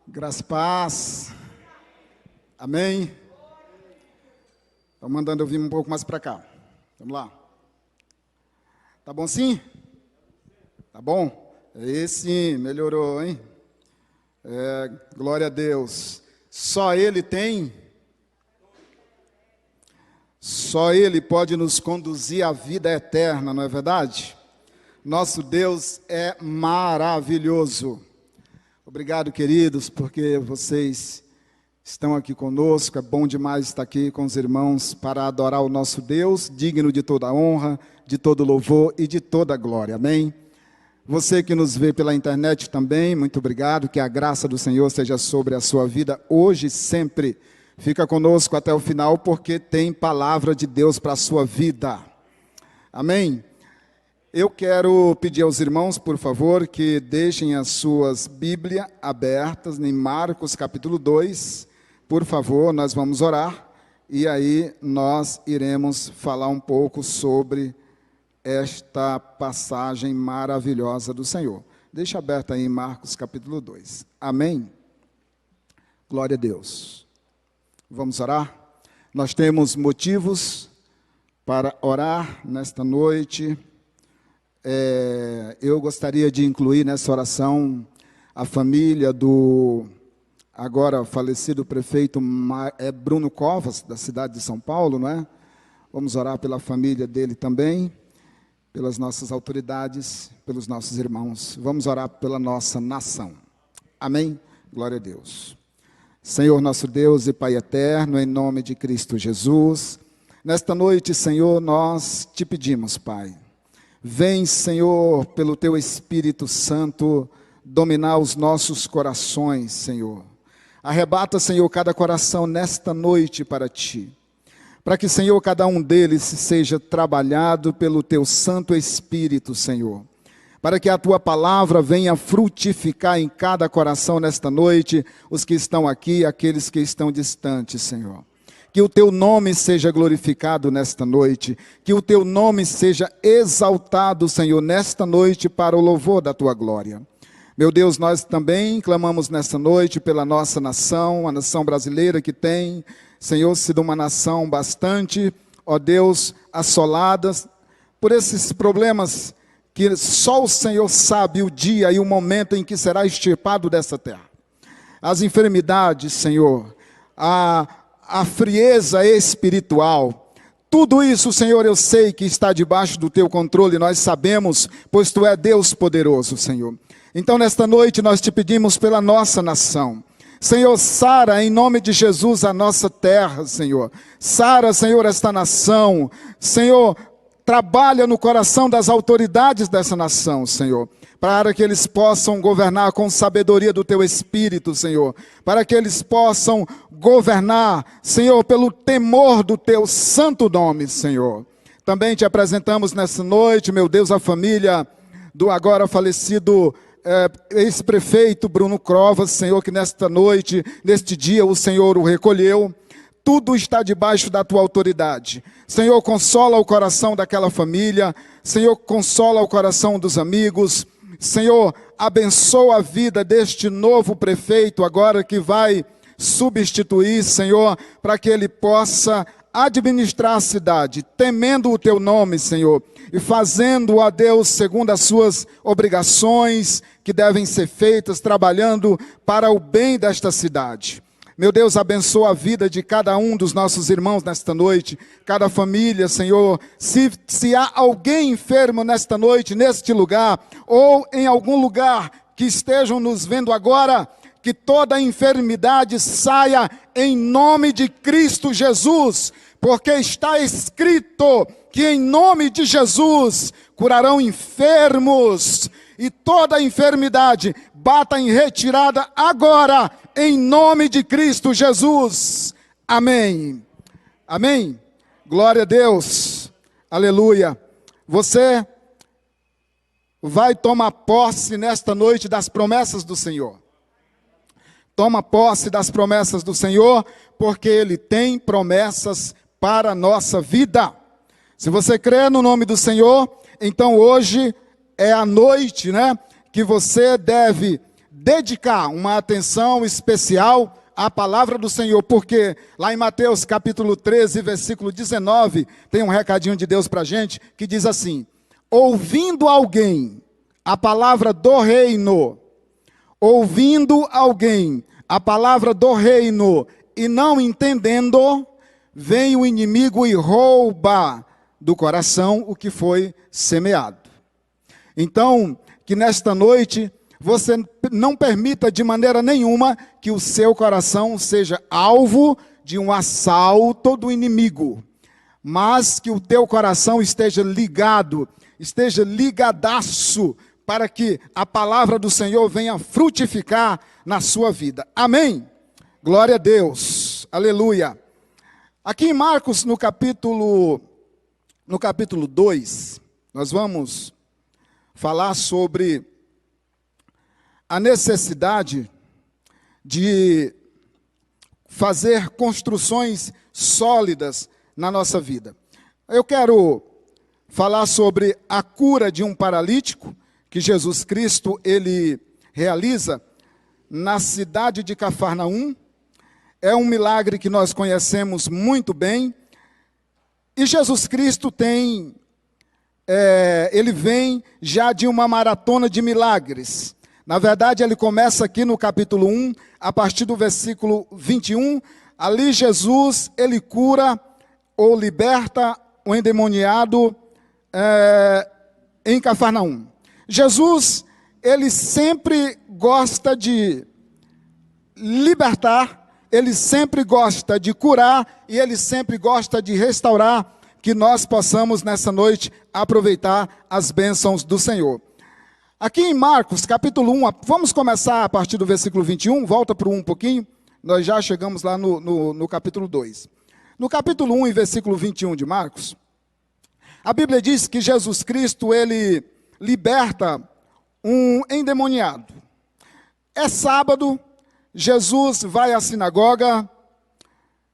Graça e paz. Amém. Estou mandando eu vir um pouco mais para cá. Vamos lá. Tá bom sim? Tá bom? Esse melhorou, hein? Glória a Deus. Só Ele pode nos conduzir à vida eterna, não é verdade? Nosso Deus é maravilhoso. Obrigado, queridos, porque vocês estão aqui conosco. É bom demais estar aqui com os irmãos para adorar o nosso Deus, digno de toda honra, de todo louvor e de toda glória. Amém? Você que nos vê pela internet também, muito obrigado. Que a graça do Senhor seja sobre a sua vida hoje e sempre. Fica conosco até o final, porque tem palavra de Deus para a sua vida. Amém? Eu quero pedir aos irmãos, por favor, que deixem as suas Bíblias abertas em Marcos capítulo 2. Por favor, nós vamos orar e aí nós iremos falar um pouco sobre esta passagem maravilhosa do Senhor. Deixa aberto aí em Marcos capítulo 2. Amém? Glória a Deus. Vamos orar? Nós temos motivos para orar nesta noite. Eu gostaria de incluir nessa oração a família do agora falecido prefeito Bruno Covas, da cidade de São Paulo, não é? Vamos orar pela família dele também, pelas nossas autoridades, pelos nossos irmãos. Vamos orar pela nossa nação. Amém? Glória a Deus. Senhor nosso Deus e Pai eterno, em nome de Cristo Jesus, nesta noite, Senhor, nós te pedimos, Pai. Vem, Senhor, pelo Teu Espírito Santo, dominar os nossos corações, Senhor. Arrebata, Senhor, cada coração nesta noite para Ti. Para que, Senhor, cada um deles seja trabalhado pelo Teu Santo Espírito, Senhor. Para que a Tua palavra venha frutificar em cada coração nesta noite, os que estão aqui e aqueles que estão distantes, Senhor. Que o Teu nome seja glorificado nesta noite, que o Teu nome seja exaltado, Senhor, nesta noite para o louvor da Tua glória. Meu Deus, nós também clamamos nesta noite pela nossa nação, a nação brasileira que tem, Senhor, sido uma nação bastante, ó Deus, assolada por esses problemas que só o Senhor sabe o dia e o momento em que será extirpado dessa terra. As enfermidades, Senhor, a frieza espiritual, tudo isso, Senhor, eu sei que está debaixo do Teu controle, nós sabemos, pois Tu é Deus poderoso, Senhor. Então, nesta noite, nós te pedimos pela nossa nação. Senhor, sara em nome de Jesus a nossa terra, Senhor. Sara, Senhor, esta nação. Senhor, trabalha no coração das autoridades dessa nação, Senhor. Para que eles possam governar com sabedoria do Teu Espírito, Senhor. Para que eles possam governar, Senhor, pelo temor do Teu santo nome, Senhor. Também te apresentamos nessa noite, meu Deus, a família do agora falecido ex-prefeito Bruno Covas, Senhor, que nesta noite, neste dia, o Senhor o recolheu. Tudo está debaixo da Tua autoridade. Senhor, consola o coração daquela família. Senhor, consola o coração dos amigos. Senhor, abençoa a vida deste novo prefeito agora que vai substituir, Senhor, para que ele possa administrar a cidade, temendo o Teu nome, Senhor, e fazendo a Deus segundo as suas obrigações que devem ser feitas, trabalhando para o bem desta cidade. Meu Deus, abençoa a vida de cada um dos nossos irmãos nesta noite, cada família, Senhor. Se há alguém enfermo nesta noite, neste lugar, ou em algum lugar que estejam nos vendo agora, que toda enfermidade saia em nome de Cristo Jesus, porque está escrito que em nome de Jesus curarão enfermos, e toda enfermidade bata em retirada agora, em nome de Cristo Jesus. Amém. Amém. Glória a Deus. Aleluia. Você vai tomar posse nesta noite das promessas do Senhor. Toma posse das promessas do Senhor, porque Ele tem promessas para a nossa vida. Se você crê no nome do Senhor, então hoje é a noite, né, que você deve dedicar uma atenção especial à palavra do Senhor, porque lá em Mateus capítulo 13, versículo 19, tem um recadinho de Deus para a gente, que diz assim: ouvindo alguém a palavra do reino, ouvindo alguém a palavra do reino e não entendendo, vem o inimigo e rouba do coração o que foi semeado. Então, que nesta noite você não permita de maneira nenhuma que o seu coração seja alvo de um assalto do inimigo, mas que o teu coração esteja ligado, esteja ligadaço, para que a palavra do Senhor venha frutificar na sua vida. Amém? Glória a Deus. Aleluia. Aqui em Marcos, no capítulo 2, nós vamos falar sobre a necessidade de fazer construções sólidas na nossa vida. Eu quero falar sobre a cura de um paralítico que Jesus Cristo ele realiza na cidade de Cafarnaum. É um milagre que nós conhecemos muito bem. E Jesus Cristo ele vem já de uma maratona de milagres. Na verdade, ele começa aqui no capítulo 1, a partir do versículo 21. Ali Jesus, ele cura ou liberta o endemoniado em Cafarnaum. Jesus, ele sempre gosta de libertar, ele sempre gosta de curar e ele sempre gosta de restaurar, que nós possamos nessa noite aproveitar as bênçãos do Senhor. Aqui em Marcos, capítulo 1, vamos começar a partir do versículo 21, volta para o 1 um pouquinho, nós já chegamos lá no capítulo 2. No capítulo 1 e versículo 21 de Marcos, a Bíblia diz que Jesus Cristo, ele liberta um endemoniado. É sábado, Jesus vai à sinagoga,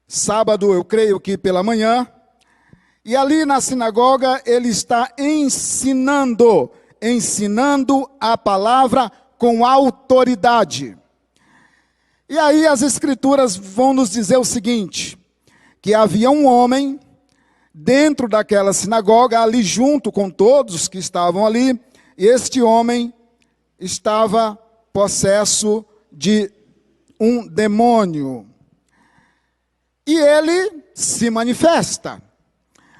sábado eu creio que pela manhã, e ali na sinagoga ele está ensinando a palavra com autoridade. E aí as escrituras vão nos dizer o seguinte, que havia um homem dentro daquela sinagoga, ali junto com todos que estavam ali, e este homem estava possesso de um demônio. E ele se manifesta.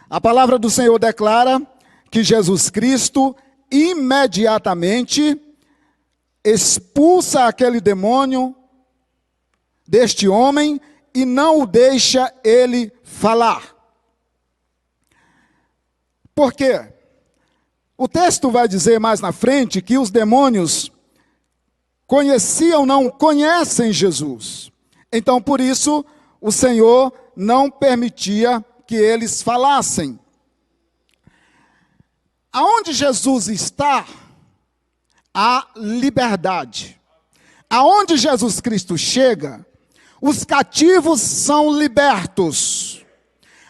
A palavra do Senhor declara que Jesus Cristo imediatamente expulsa aquele demônio deste homem e não o deixa ele falar. Por quê? O texto vai dizer mais na frente que os demônios não conhecem Jesus. Então, por isso, o Senhor não permitia que eles falassem. Aonde Jesus está, há liberdade. Aonde Jesus Cristo chega, os cativos são libertos.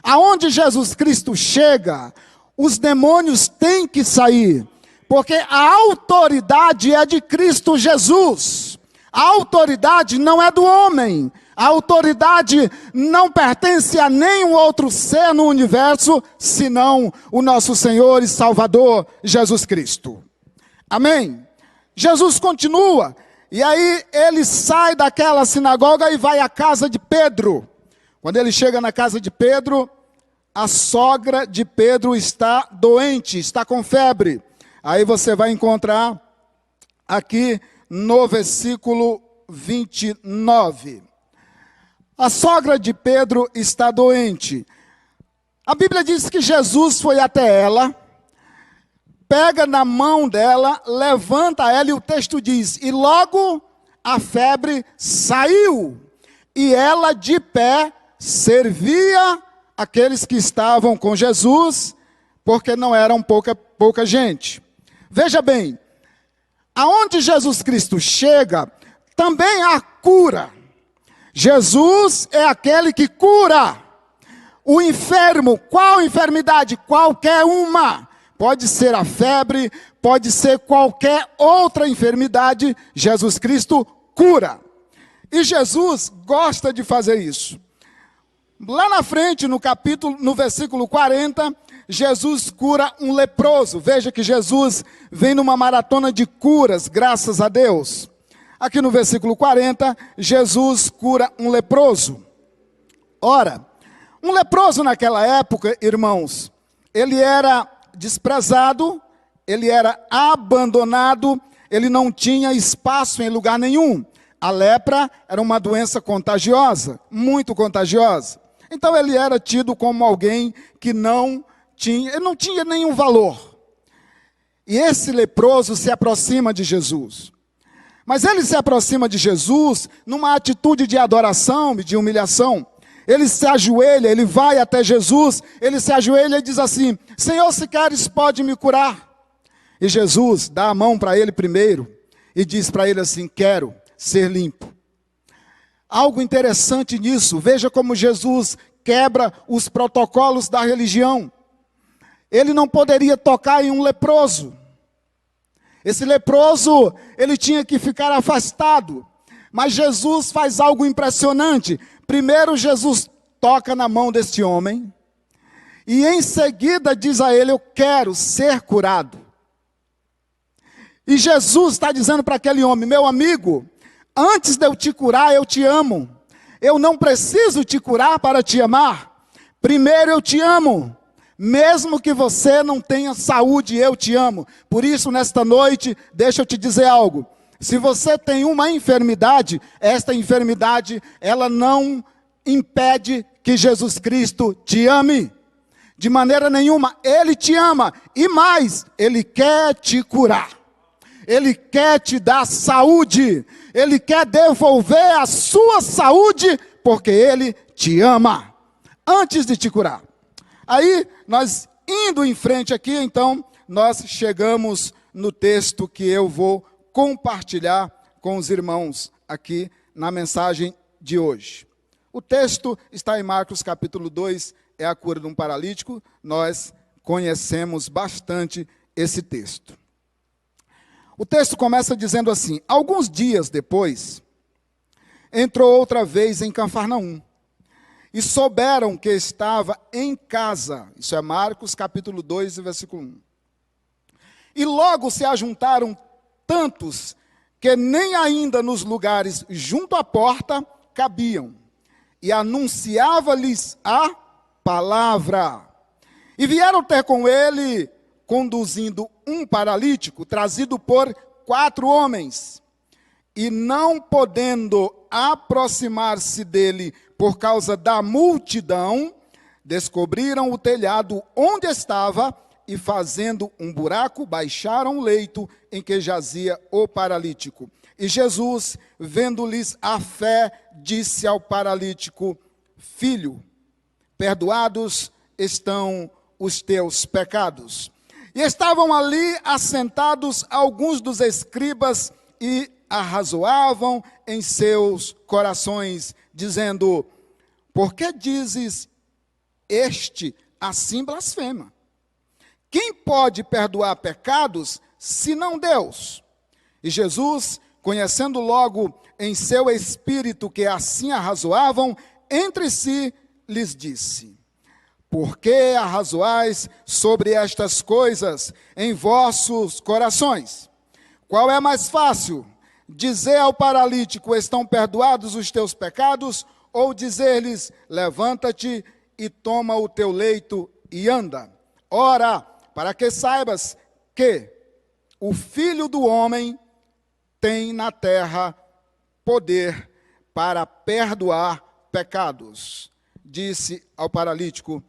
Aonde Jesus Cristo chega, os demônios têm que sair, porque a autoridade é de Cristo Jesus. A autoridade não é do homem. A autoridade não pertence a nenhum outro ser no universo, senão o nosso Senhor e Salvador, Jesus Cristo. Amém? Jesus continua, e aí ele sai daquela sinagoga e vai à casa de Pedro. Quando ele chega na casa de Pedro, a sogra de Pedro está doente, está com febre. Aí você vai encontrar aqui no versículo 29. A sogra de Pedro está doente. A Bíblia diz que Jesus foi até ela, pega na mão dela, levanta ela, e o texto diz, e logo a febre saiu, e ela de pé servia aqueles que estavam com Jesus, porque não eram pouca gente. Veja bem, aonde Jesus Cristo chega, também há cura. Jesus é aquele que cura. O enfermo, qual enfermidade? Qualquer uma. Pode ser a febre, pode ser qualquer outra enfermidade, Jesus Cristo cura. E Jesus gosta de fazer isso. Lá na frente, no versículo 40, Jesus cura um leproso. Veja que Jesus vem numa maratona de curas, graças a Deus. Aqui no versículo 40, Jesus cura um leproso. Ora, um leproso naquela época, irmãos, ele era desprezado, ele era abandonado, ele não tinha espaço em lugar nenhum. A lepra era uma doença contagiosa, muito contagiosa. Então ele era tido como alguém que não tinha nenhum valor. E esse leproso se aproxima de Jesus. Mas ele se aproxima de Jesus numa atitude de adoração e de humilhação. Ele se ajoelha, ele vai até Jesus, ele se ajoelha e diz assim: Senhor, se queres, pode me curar. E Jesus dá a mão para ele primeiro e diz para ele assim: quero ser limpo. Algo interessante nisso, veja como Jesus quebra os protocolos da religião. Ele não poderia tocar em um leproso. Esse leproso, ele tinha que ficar afastado. Mas Jesus faz algo impressionante. Primeiro Jesus toca na mão deste homem, e em seguida diz a ele: eu quero ser curado. E Jesus está dizendo para aquele homem: meu amigo, antes de eu te curar, eu te amo. Eu não preciso te curar para te amar. Primeiro eu te amo. Mesmo que você não tenha saúde, eu te amo. Por isso, nesta noite, deixa eu te dizer algo. Se você tem uma enfermidade, esta enfermidade, ela não impede que Jesus Cristo te ame. De maneira nenhuma, Ele te ama. E mais, Ele quer te curar. Ele quer te dar saúde. Ele quer devolver a sua saúde, porque Ele te ama. Antes de te curar. Aí, nós indo em frente aqui, então, nós chegamos no texto que eu vou compartilhar com os irmãos aqui na mensagem de hoje. O texto está em Marcos capítulo 2, é a cura de um paralítico. Nós conhecemos bastante esse texto. O texto começa dizendo assim: alguns dias depois, entrou outra vez em Cafarnaum, e souberam que estava em casa. Isso é Marcos capítulo 2, versículo 1. E logo se ajuntaram tantos, que nem ainda nos lugares junto à porta cabiam. E anunciava-lhes a palavra. E vieram ter com ele, conduzindo um paralítico, trazido por 4 homens. E não podendo aproximar-se dele por causa da multidão, descobriram o telhado onde estava e, fazendo um buraco, baixaram o leito em que jazia o paralítico. E Jesus, vendo-lhes a fé, disse ao paralítico: filho, perdoados estão os teus pecados. E estavam ali assentados alguns dos escribas e arrazoavam em seus corações, dizendo: por que dizes este assim blasfema? Quem pode perdoar pecados, senão Deus? E Jesus, conhecendo logo em seu espírito que assim arrazoavam entre si, lhes disse: por que arrazoais sobre estas coisas em vossos corações? Qual é mais fácil? Dizer ao paralítico: estão perdoados os teus pecados? Ou dizer-lhes: levanta-te e toma o teu leito e anda? Ora, para que saibas que o Filho do Homem tem na terra poder para perdoar pecados. Disse ao paralítico: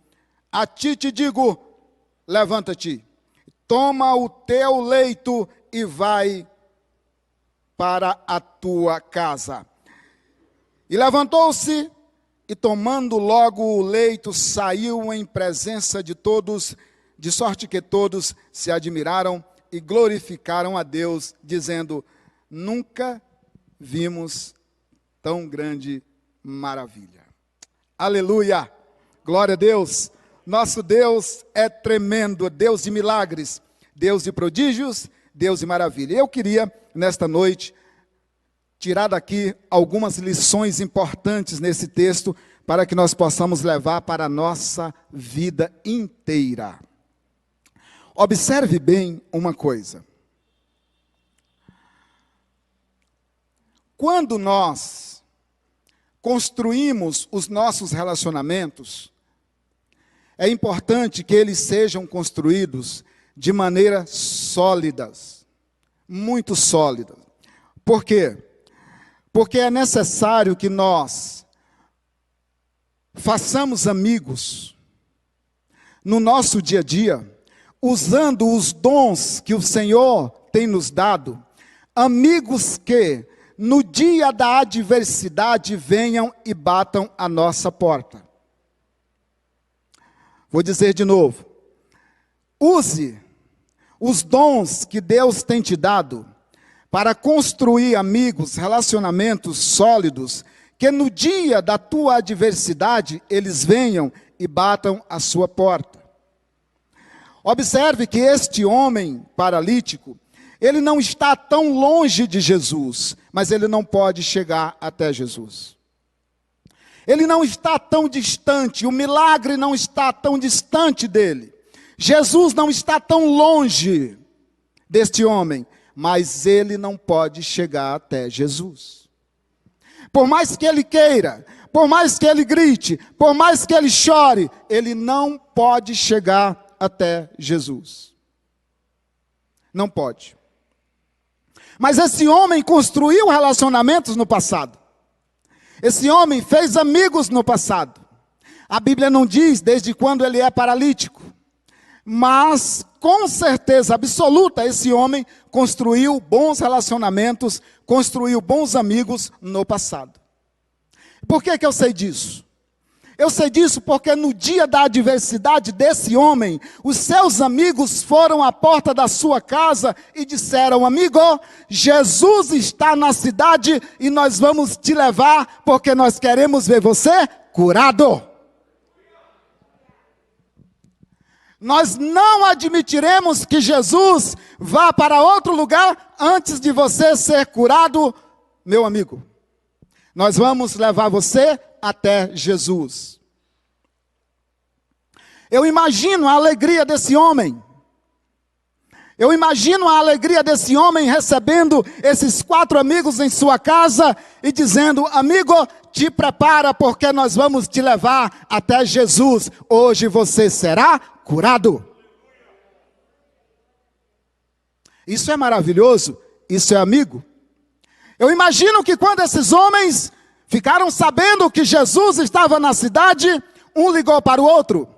a ti te digo, levanta-te, toma o teu leito e vai para a tua casa. E levantou-se e, tomando logo o leito, saiu em presença de todos, de sorte que todos se admiraram e glorificaram a Deus, dizendo: nunca vimos tão grande maravilha. Aleluia! Glória a Deus! Nosso Deus é tremendo, Deus de milagres. Deus de prodígios, Deus de maravilha. Eu queria, nesta noite, tirar daqui algumas lições importantes nesse texto, para que nós possamos levar para a nossa vida inteira. Observe bem uma coisa. Quando nós construímos os nossos relacionamentos, é importante que eles sejam construídos de maneira sólidas, muito sólidas. Por quê? Porque é necessário que nós façamos amigos no nosso dia a dia, usando os dons que o Senhor tem nos dado, amigos que no dia da adversidade venham e batam a nossa porta. Vou dizer de novo, use os dons que Deus tem te dado para construir amigos, relacionamentos sólidos, que no dia da tua adversidade, eles venham e batam a sua porta. Observe que este homem paralítico, ele não está tão longe de Jesus, mas ele não pode chegar até Jesus. Ele não está tão distante, o milagre não está tão distante dele. Jesus não está tão longe deste homem, mas ele não pode chegar até Jesus. Por mais que ele queira, por mais que ele grite, por mais que ele chore, ele não pode chegar até Jesus. Não pode. Mas esse homem construiu relacionamentos no passado. Esse homem fez amigos no passado. A Bíblia não diz desde quando ele é paralítico. Mas, com certeza absoluta, esse homem construiu bons relacionamentos, construiu bons amigos no passado. Por que eu sei disso? Eu sei disso porque no dia da adversidade desse homem, os seus amigos foram à porta da sua casa e disseram: amigo, Jesus está na cidade e nós vamos te levar porque nós queremos ver você curado. Nós não admitiremos que Jesus vá para outro lugar antes de você ser curado, meu amigo. Nós vamos levar você até Jesus. Eu imagino a alegria desse homem. Eu imagino a alegria desse homem recebendo esses 4 amigos em sua casa e dizendo: amigo, te prepara porque nós vamos te levar até Jesus. Hoje você será curado. Isso é maravilhoso, isso é amigo. Eu imagino que quando esses homens ficaram sabendo que Jesus estava na cidade, um ligou para o outro: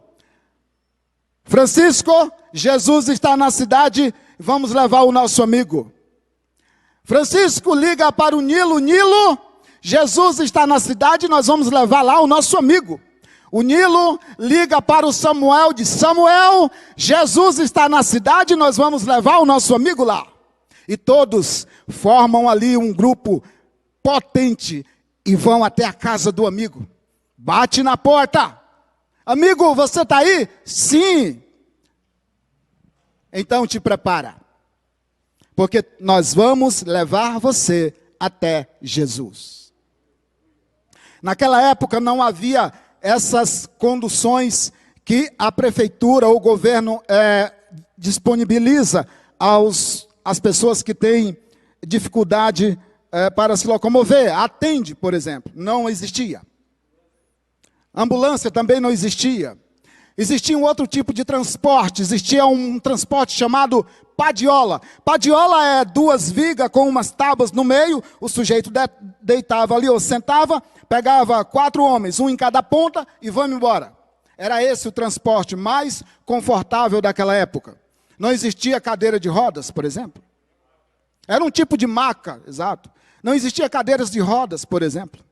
Francisco, Jesus está na cidade, vamos levar o nosso amigo. Francisco liga para o Nilo: Nilo, Jesus está na cidade, nós vamos levar lá o nosso amigo. O Nilo liga para o Samuel, diz: Samuel, Jesus está na cidade, nós vamos levar o nosso amigo lá. E todos formam ali um grupo potente e vão até a casa do amigo. Bate na porta: amigo, você está aí? Sim. Então te prepara, porque nós vamos levar você até Jesus. Naquela época não havia essas conduções que a prefeitura ou o governo disponibiliza às pessoas que têm dificuldade para se locomover. Atende, por exemplo, não existia. Ambulância também não existia. Existia um outro tipo de transporte, existia um transporte chamado padiola. Padiola é 2 vigas com umas tábuas no meio, o sujeito deitava ali ou sentava, pegava 4 homens, um em cada ponta e vamos embora. Era esse o transporte mais confortável daquela época. Não existia cadeira de rodas, por exemplo. Era um tipo de maca, exato. Não existia cadeiras de rodas, por exemplo.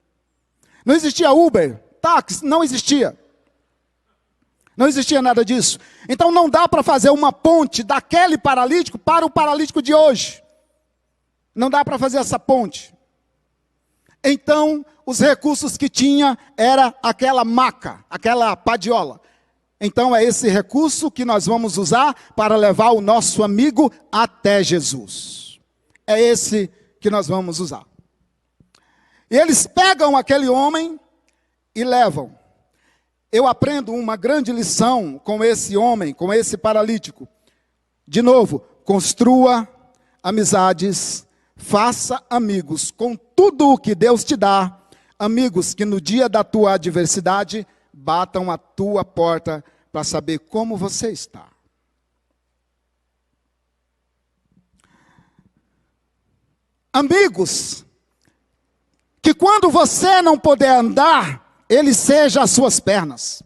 Não existia Uber, táxi, não existia. Não existia nada disso. Então não dá para fazer uma ponte daquele paralítico para o paralítico de hoje. Não dá para fazer essa ponte. Então, os recursos que tinha era aquela maca, aquela padiola. Então é esse recurso que nós vamos usar para levar o nosso amigo até Jesus. É esse que nós vamos usar. E eles pegam aquele homem e levam. Eu aprendo uma grande lição com esse homem, com esse paralítico. De novo, construa amizades, faça amigos com tudo o que Deus te dá. Amigos que no dia da tua adversidade batam a tua porta para saber como você está. Amigos que quando você não puder andar, ele seja as suas pernas.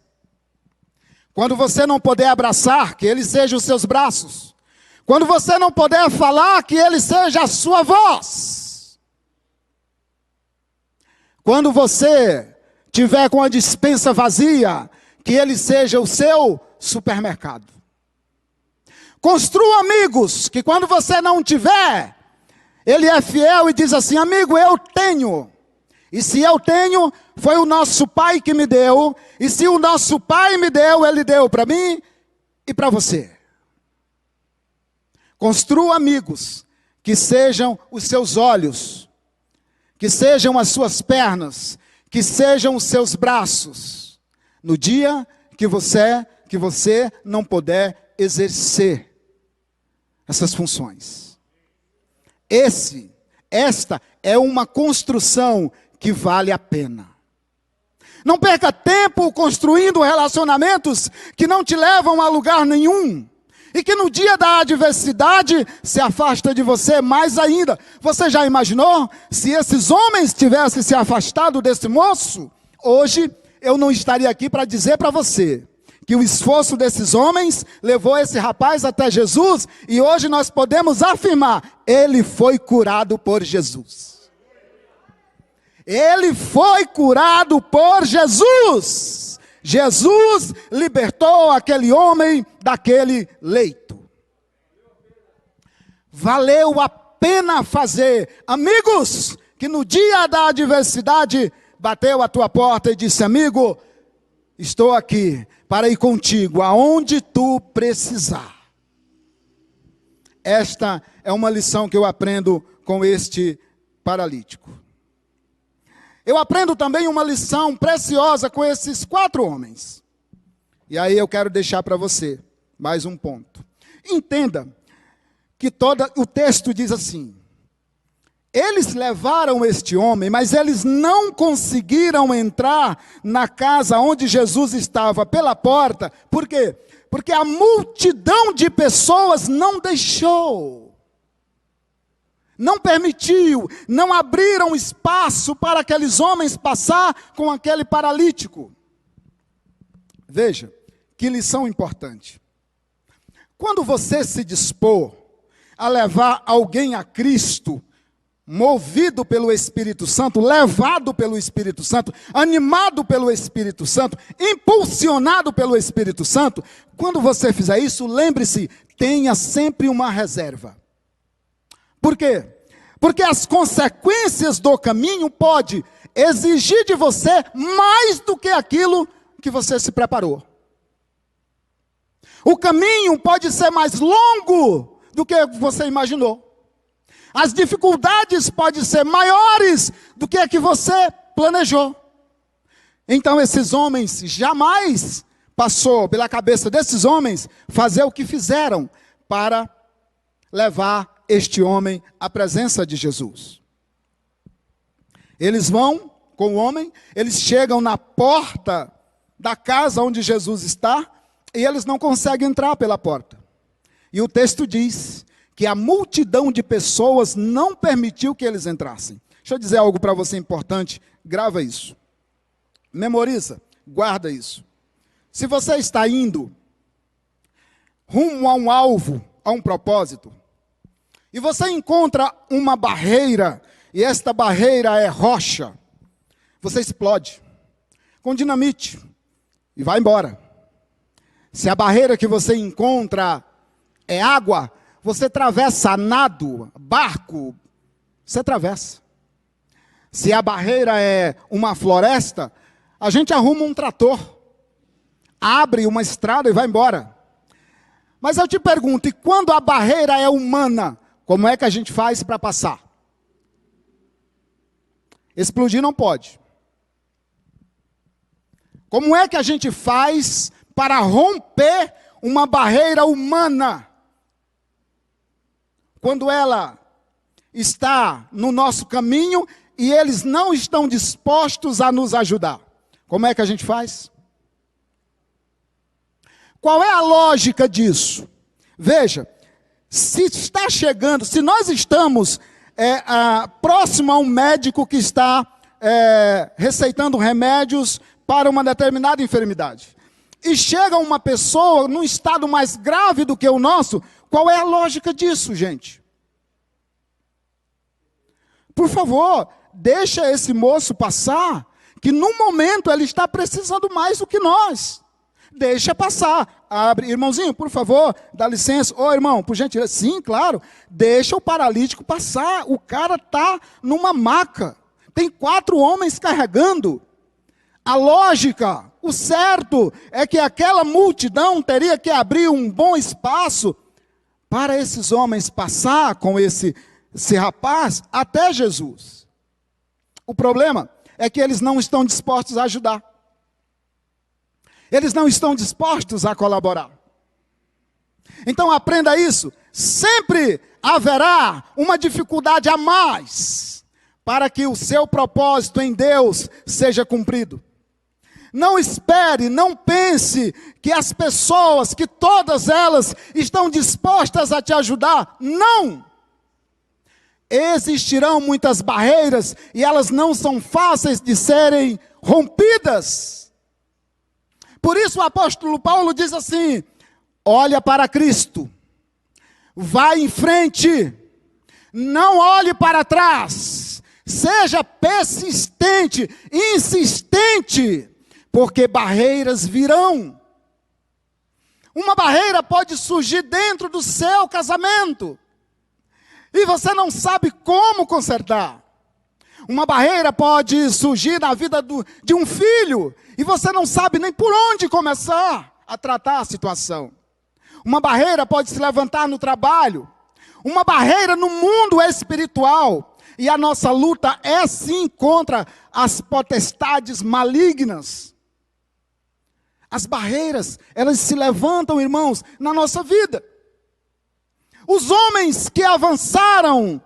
Quando você não puder abraçar, que ele seja os seus braços. Quando você não puder falar, que ele seja a sua voz. Quando você tiver com a despensa vazia, que ele seja o seu supermercado. Construa amigos, que quando você não tiver, ele é fiel e diz assim: amigo, eu tenho. E se eu tenho, foi o nosso pai que me deu. E se o nosso pai me deu, ele deu para mim e para você. Construa amigos que sejam os seus olhos, que sejam as suas pernas, que sejam os seus braços, no dia que você não puder exercer essas funções. Esta é uma construção que vale a pena. Não perca tempo construindo relacionamentos que não te levam a lugar nenhum. E que no dia da adversidade se afasta de você mais ainda. Você já imaginou se esses homens tivessem se afastado desse moço? Hoje eu não estaria aqui para dizer para você que o esforço desses homens levou esse rapaz até Jesus. E hoje nós podemos afirmar, ele foi curado por Jesus. Ele foi curado por Jesus. Jesus libertou aquele homem daquele leito. Valeu a pena fazer. Amigos, que no dia da adversidade bateu a tua porta e disse: amigo, estou aqui para ir contigo aonde tu precisar. Esta é uma lição que eu aprendo com este paralítico. Eu aprendo também uma lição preciosa com esses 4 homens. E aí eu quero deixar para você mais um ponto. Entenda que o texto diz assim: eles levaram este homem, mas eles não conseguiram entrar na casa onde Jesus estava pela porta. Por quê? Porque a multidão de pessoas não deixou. Não permitiu, não abriram espaço para aqueles homens passar com aquele paralítico. Veja, que lição importante. Quando você se dispor a levar alguém a Cristo, movido pelo Espírito Santo, levado pelo Espírito Santo, animado pelo Espírito Santo, impulsionado pelo Espírito Santo, quando você fizer isso, lembre-se, tenha sempre uma reserva. Por quê? Porque as consequências do caminho podem exigir de você mais do que aquilo que você se preparou. O caminho pode ser mais longo do que você imaginou. As dificuldades podem ser maiores do que a que você planejou. Então esses homens, jamais passou pela cabeça desses homens fazer o que fizeram para levar este homem à presença de Jesus. Eles vão com o homem, eles chegam na porta da casa onde Jesus está, e eles não conseguem entrar pela porta. E o texto diz que a multidão de pessoas não permitiu que eles entrassem. Deixa eu dizer algo para você importante, grava isso. Memoriza, guarda isso. Se você está indo rumo a um alvo, a um propósito, e você encontra uma barreira, e esta barreira é rocha, você explode com dinamite e vai embora. Se a barreira que você encontra é água, você atravessa a nado, barco, você atravessa. Se a barreira é uma floresta, a gente arruma um trator. abre uma estrada e vai embora. Mas eu te pergunto, e quando a barreira é humana, como é que a gente faz para passar? Explodir não pode. Como é que a gente faz para romper uma barreira humana? Quando ela está no nosso caminho e eles não estão dispostos a nos ajudar. Como é que a gente faz? Qual é a lógica disso? Veja, se está chegando, se nós estamos próximo a um médico que está receitando remédios para uma determinada enfermidade, e chega uma pessoa num estado mais grave do que o nosso, qual é a lógica disso, gente? Por favor, deixa esse moço passar, que no momento ele está precisando mais do que nós. Deixa passar. Abre, irmãozinho, por favor, dá licença. Ô, irmão, por gentileza. Sim, claro. Deixa o paralítico passar. O cara está numa maca. Tem 4 homens carregando. A lógica, o certo, é que aquela multidão teria que abrir um bom espaço para esses homens passar com esse rapaz até Jesus. O problema é que eles não estão dispostos a ajudar. Eles não estão dispostos a colaborar. Então aprenda isso. Sempre haverá uma dificuldade a mais para que o seu propósito em Deus seja cumprido. Não espere, não pense que as pessoas, que todas elas estão dispostas a te ajudar. Não! Existirão muitas barreiras e elas não são fáceis de serem rompidas. Por isso o apóstolo Paulo diz assim: olha para Cristo, vai em frente, não olhe para trás, seja persistente, insistente, porque barreiras virão. Uma barreira pode surgir dentro do seu casamento, e você não sabe como consertar. Uma barreira pode surgir na vida de um filho, e você não sabe nem por onde começar a tratar a situação. Uma barreira pode se levantar no trabalho, uma barreira no mundo espiritual, e a nossa luta é sim contra as potestades malignas. As barreiras, elas se levantam, irmãos, na nossa vida. Os homens que avançaram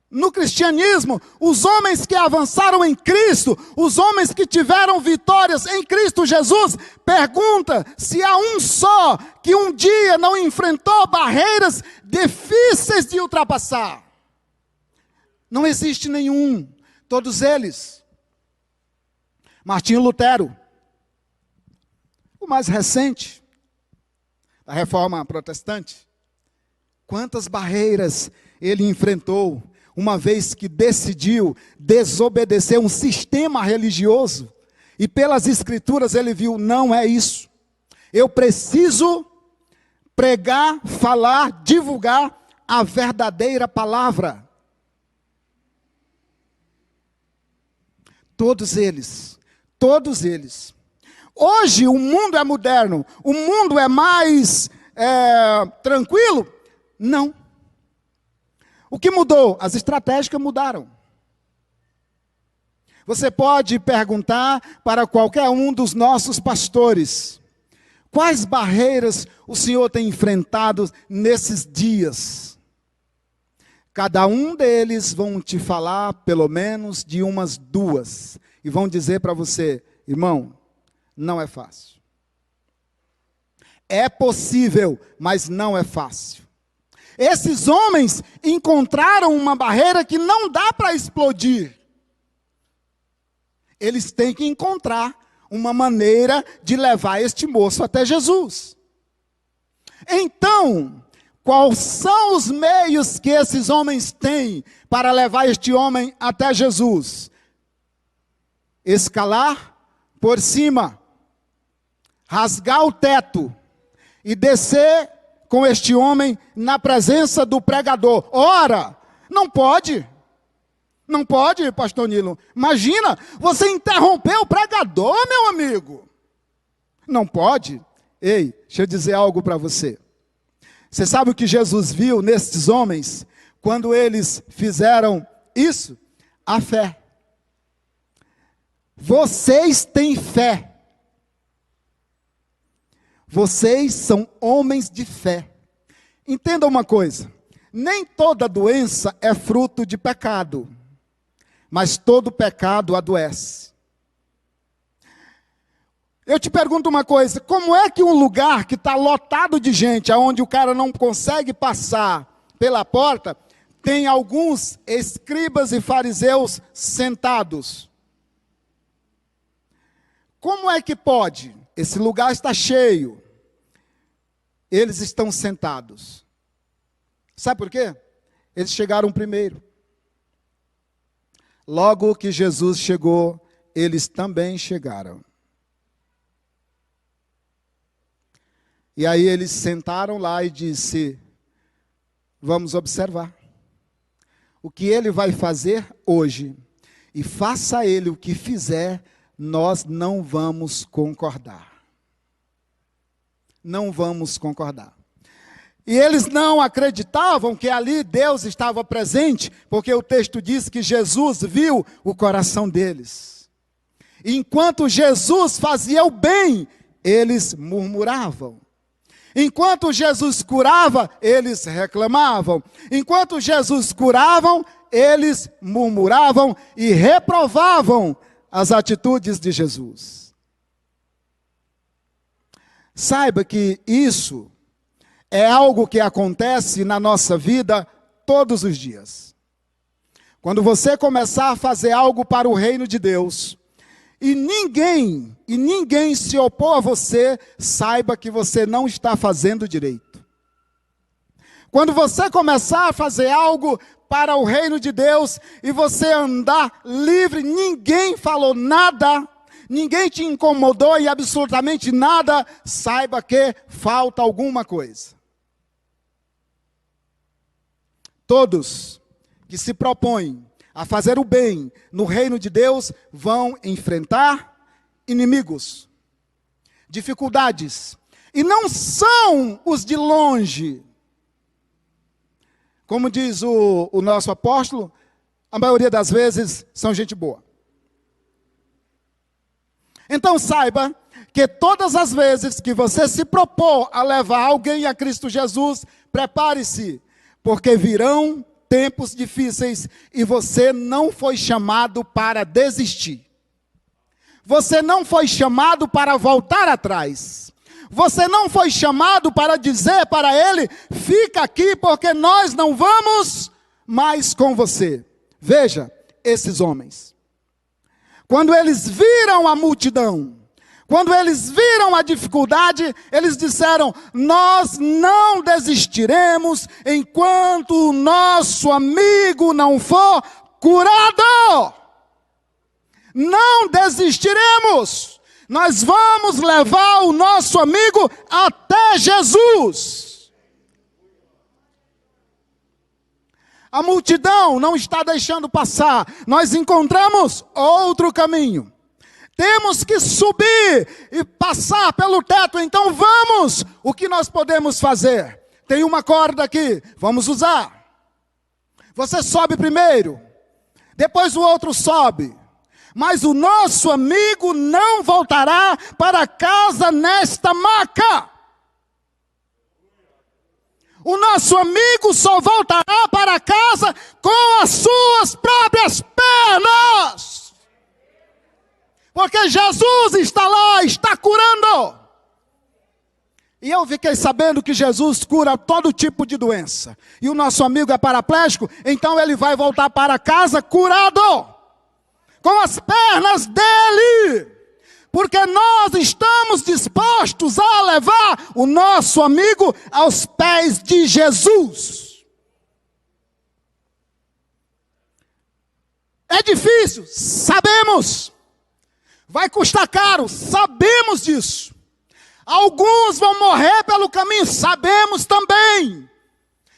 no cristianismo, os homens que avançaram em Cristo, os homens que tiveram vitórias em Cristo Jesus, pergunta se há um só que um dia não enfrentou barreiras difíceis de ultrapassar. Não existe nenhum. Todos eles. Martinho Lutero, o mais recente da Reforma Protestante. Quantas barreiras ele enfrentou, uma vez que decidiu desobedecer um sistema religioso, e pelas escrituras ele viu, não é isso. Eu preciso pregar, falar, divulgar a verdadeira palavra. Todos eles. Hoje o mundo é moderno, o mundo é mais tranquilo? Não. O que mudou? As estratégias mudaram. Você pode perguntar para qualquer um dos nossos pastores: quais barreiras o Senhor tem enfrentado nesses dias? Cada um deles vão te falar pelo menos de umas 2. E vão dizer para você: irmão, não é fácil. É possível, mas não é fácil. Esses homens encontraram uma barreira que não dá para explodir. Eles têm que encontrar uma maneira de levar este moço até Jesus. Então, quais são os meios que esses homens têm para levar este homem até Jesus? Escalar por cima, rasgar o teto e descer com este homem na presença do pregador. Ora, não pode. Não pode, pastor Nilo. Imagina, você interrompeu o pregador, meu amigo. Não pode? Ei, deixa eu dizer algo para você. Você sabe o que Jesus viu nestes homens, quando eles fizeram isso? A fé. Vocês têm fé. Vocês são homens de fé. Entenda uma coisa, nem toda doença é fruto de pecado, mas todo pecado adoece. Eu te pergunto uma coisa, como é que um lugar que está lotado de gente, onde o cara não consegue passar pela porta, tem alguns escribas e fariseus sentados? Como é que pode? Esse lugar está cheio. Eles estão sentados. Sabe por quê? Eles chegaram primeiro. Logo que Jesus chegou, eles também chegaram. E aí eles sentaram lá e disse: vamos observar o que ele vai fazer hoje, e faça ele o que fizer, nós não vamos concordar. Não vamos concordar. E eles não acreditavam que ali Deus estava presente, porque o texto diz que Jesus viu o coração deles. Enquanto Jesus fazia o bem, eles murmuravam. Enquanto Jesus curava, eles reclamavam. Enquanto Jesus curava, eles murmuravam e reprovavam as atitudes de Jesus. Saiba que isso é algo que acontece na nossa vida todos os dias. Quando você começar a fazer algo para o reino de Deus, e ninguém se opor a você, saiba que você não está fazendo direito. Quando você começar a fazer algo para o reino de Deus, e você andar livre, ninguém falou nada, ninguém te incomodou e absolutamente nada, saiba que falta alguma coisa. Todos que se propõem a fazer o bem no reino de Deus vão enfrentar inimigos, dificuldades, e não são os de longe. Como diz o nosso apóstolo, a maioria das vezes são gente boa. Então saiba que todas as vezes que você se propor a levar alguém a Cristo Jesus, prepare-se, porque virão tempos difíceis e você não foi chamado para desistir. Você não foi chamado para voltar atrás. Você não foi chamado para dizer para ele: fica aqui porque nós não vamos mais com você. Veja, esses homens, quando eles viram a multidão, quando eles viram a dificuldade, eles disseram: nós não desistiremos enquanto o nosso amigo não for curado. Não desistiremos. Nós vamos levar o nosso amigo até Jesus. A multidão não está deixando passar. Nós encontramos outro caminho. Temos que subir e passar pelo teto, então vamos! O que nós podemos fazer? Tem uma corda aqui, vamos usar. Você sobe primeiro, depois o outro sobe. Mas o nosso amigo não voltará para casa nesta maca. O nosso amigo só voltará para casa com as suas próprias pernas. Porque Jesus está lá, está curando. E eu fiquei sabendo que Jesus cura todo tipo de doença. E o nosso amigo é paraplégico, então ele vai voltar para casa curado. Com as pernas dele. Porque nós estamos dispostos a levar o nosso amigo aos pés de Jesus. É difícil, sabemos. Vai custar caro, sabemos disso. Alguns vão morrer pelo caminho, sabemos também.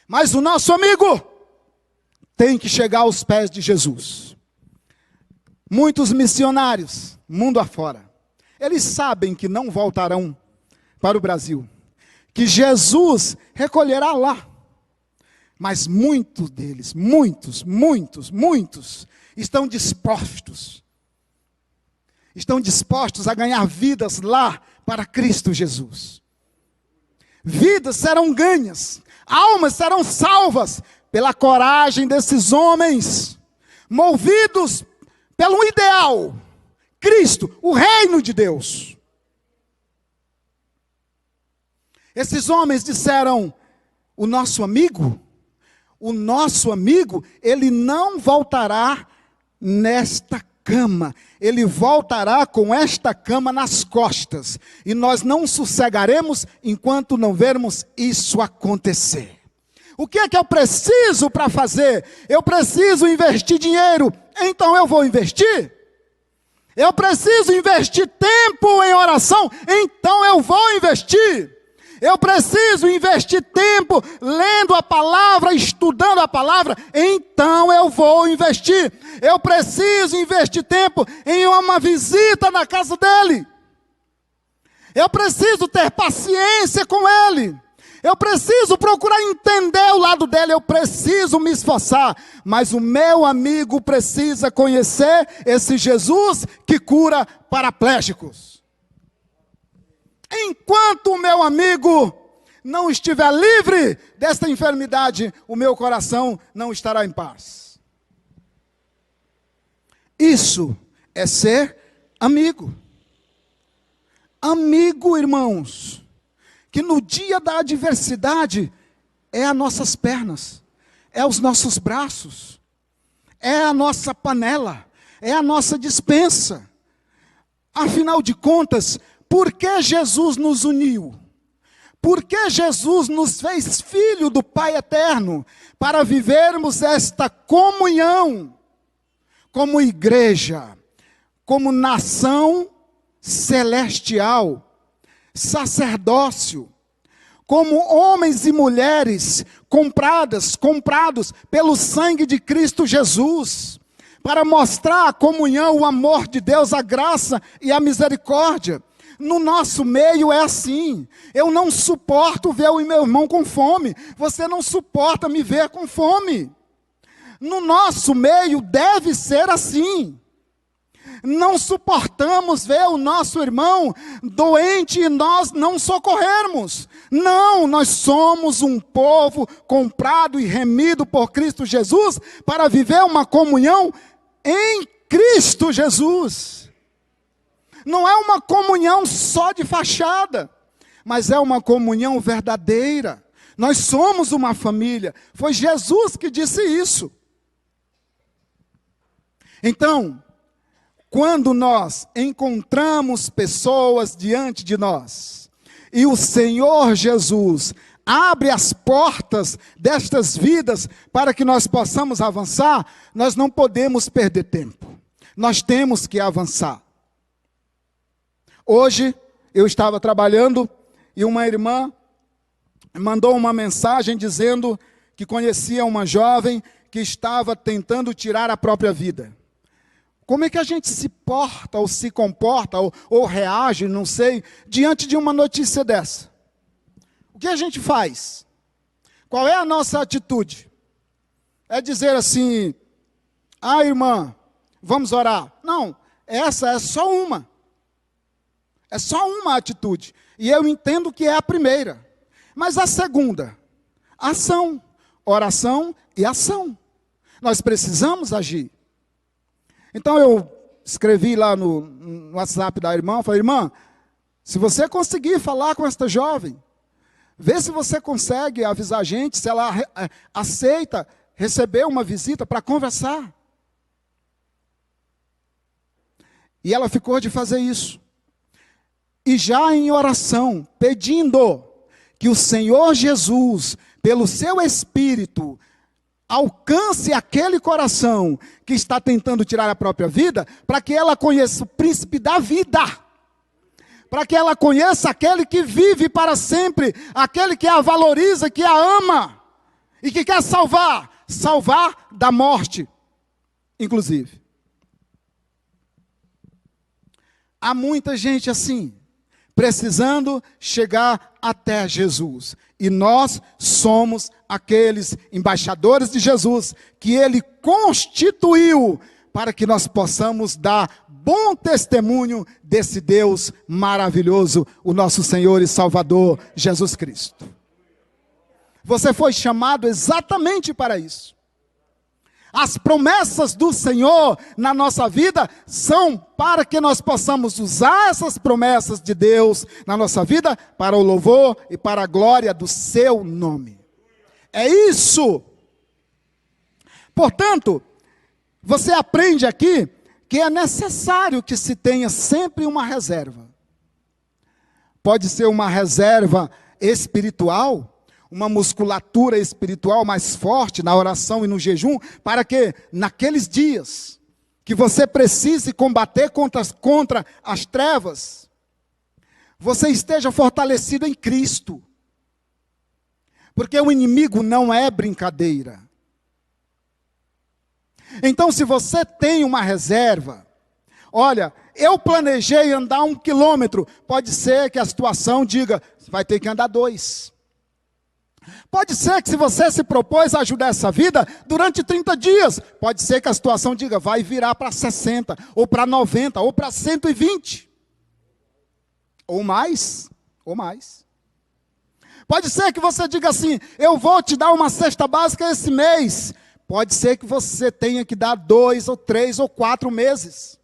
Mas o nosso amigo tem que chegar aos pés de Jesus. Muitos missionários, mundo afora, Eles sabem que não voltarão para o Brasil, que Jesus recolherá lá. Mas muitos deles, muitos, estão dispostos a ganhar vidas lá para Cristo Jesus. Vidas serão ganhas, almas serão salvas pela coragem desses homens, movidos pelo ideal, Cristo, o reino de Deus. Esses homens disseram: o nosso amigo, ele não voltará nesta cama, ele voltará com esta cama nas costas, e nós não sossegaremos enquanto não vermos isso acontecer. O que é que eu preciso para fazer? Eu preciso investir dinheiro, então eu vou investir. Eu preciso investir tempo em oração, então eu vou investir. Eu preciso investir tempo lendo a palavra, estudando a palavra, então eu vou investir. Eu preciso investir tempo em uma visita na casa dele. Eu preciso ter paciência com ele. Eu preciso procurar entender o lado dele, eu preciso me esforçar. Mas o meu amigo precisa conhecer esse Jesus que cura paraplégicos. Enquanto o meu amigo não estiver livre desta enfermidade, o meu coração não estará em paz. Isso é ser amigo. Amigo, irmãos, que no dia da adversidade é as nossas pernas, é os nossos braços, é a nossa panela, é a nossa despensa. Afinal de contas, por que Jesus nos uniu? Por que Jesus nos fez filho do Pai eterno? Para vivermos esta comunhão como igreja, como nação celestial, sacerdócio, como homens e mulheres comprados pelo sangue de Cristo Jesus, para mostrar a comunhão, o amor de Deus, a graça e a misericórdia. No nosso meio é assim. Eu não suporto ver o meu irmão com fome. Você não suporta me ver com fome. No nosso meio deve ser assim. Não suportamos ver o nosso irmão doente e nós não socorrermos. Não, nós somos um povo comprado e remido por Cristo Jesus para viver uma comunhão em Cristo Jesus. Não é uma comunhão só de fachada, mas é uma comunhão verdadeira. Nós somos uma família. Foi Jesus que disse isso. Então, quando nós encontramos pessoas diante de nós, e o Senhor Jesus abre as portas destas vidas para que nós possamos avançar, nós não podemos perder tempo. Nós temos que avançar. Hoje, eu estava trabalhando e uma irmã mandou uma mensagem dizendo que conhecia uma jovem que estava tentando tirar a própria vida. Como é que a gente se porta, ou se comporta, ou reage, não sei, diante de uma notícia dessa? O que a gente faz? Qual é a nossa atitude? É dizer assim: ah, irmã, vamos orar. Não, essa é só uma. É só uma atitude. E eu entendo que é a primeira. Mas a segunda, ação, oração e ação. Nós precisamos agir. Então eu escrevi lá no WhatsApp da irmã, falei: irmã, se você conseguir falar com esta jovem, vê se você consegue avisar a gente, se ela aceita receber uma visita para conversar. E ela ficou de fazer isso. E já em oração, pedindo que o Senhor Jesus, pelo seu Espírito, alcance aquele coração que está tentando tirar a própria vida, para que ela conheça o príncipe da vida, para que ela conheça aquele que vive para sempre, aquele que a valoriza, que a ama, e que quer salvar da morte, inclusive. Há muita gente assim, precisando chegar até Jesus. E nós somos aqueles embaixadores de Jesus que Ele constituiu para que nós possamos dar bom testemunho desse Deus maravilhoso, o nosso Senhor e Salvador, Jesus Cristo. Você foi chamado exatamente para isso. As promessas do Senhor na nossa vida são para que nós possamos usar essas promessas de Deus na nossa vida para o louvor e para a glória do seu nome. É isso. Portanto, você aprende aqui que é necessário que se tenha sempre uma reserva. Pode ser uma reserva espiritual, uma musculatura espiritual mais forte na oração e no jejum, para que naqueles dias que você precise combater contra as trevas, você esteja fortalecido em Cristo. Porque o inimigo não é brincadeira. Então, se você tem uma reserva, olha, eu planejei andar 1 quilômetro, pode ser que a situação diga, vai ter que andar 2. Pode ser que se você se propôs a ajudar essa vida durante 30 dias, pode ser que a situação diga, vai virar para 60, ou para 90, ou para 120. Ou mais, ou mais. Pode ser que você diga assim, eu vou te dar uma cesta básica esse mês. Pode ser que você tenha que dar 2, ou 3, ou 4 meses.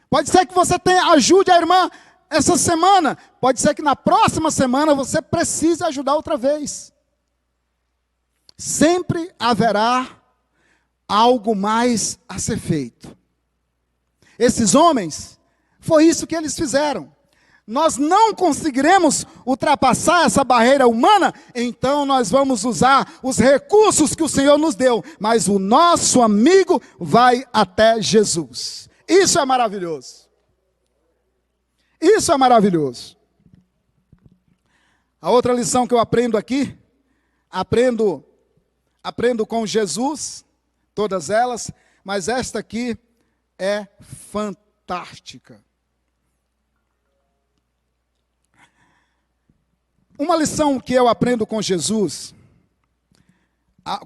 Pode ser que você ajude a irmã essa semana. Pode ser que na próxima semana você precise ajudar outra vez. Sempre haverá algo mais a ser feito. Esses homens, foi isso que eles fizeram. Nós não conseguiremos ultrapassar essa barreira humana, então nós vamos usar os recursos que o Senhor nos deu, mas o nosso amigo vai até Jesus. Isso é maravilhoso. Isso é maravilhoso. A outra lição que eu aprendo aqui, aprendo com Jesus, todas elas, mas esta aqui é fantástica. Uma lição que eu aprendo com Jesus,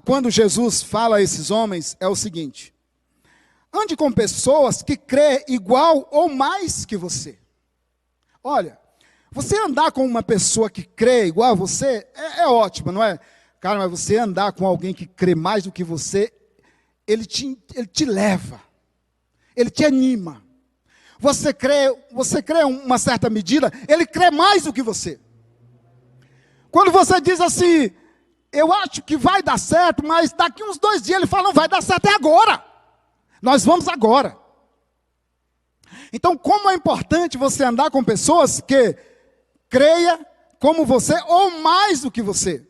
quando Jesus fala a esses homens, é o seguinte: ande com pessoas que crê igual ou mais que você. Olha, você andar com uma pessoa que crê igual a você, é ótimo, não é? Cara, mas você andar com alguém que crê mais do que você, ele te leva, ele te anima. Você crê uma certa medida, ele crê mais do que você. Quando você diz assim, eu acho que vai dar certo, mas daqui uns 2 dias ele fala, não vai dar certo, é agora. Nós vamos agora. Então, como é importante você andar com pessoas que creia como você ou mais do que você.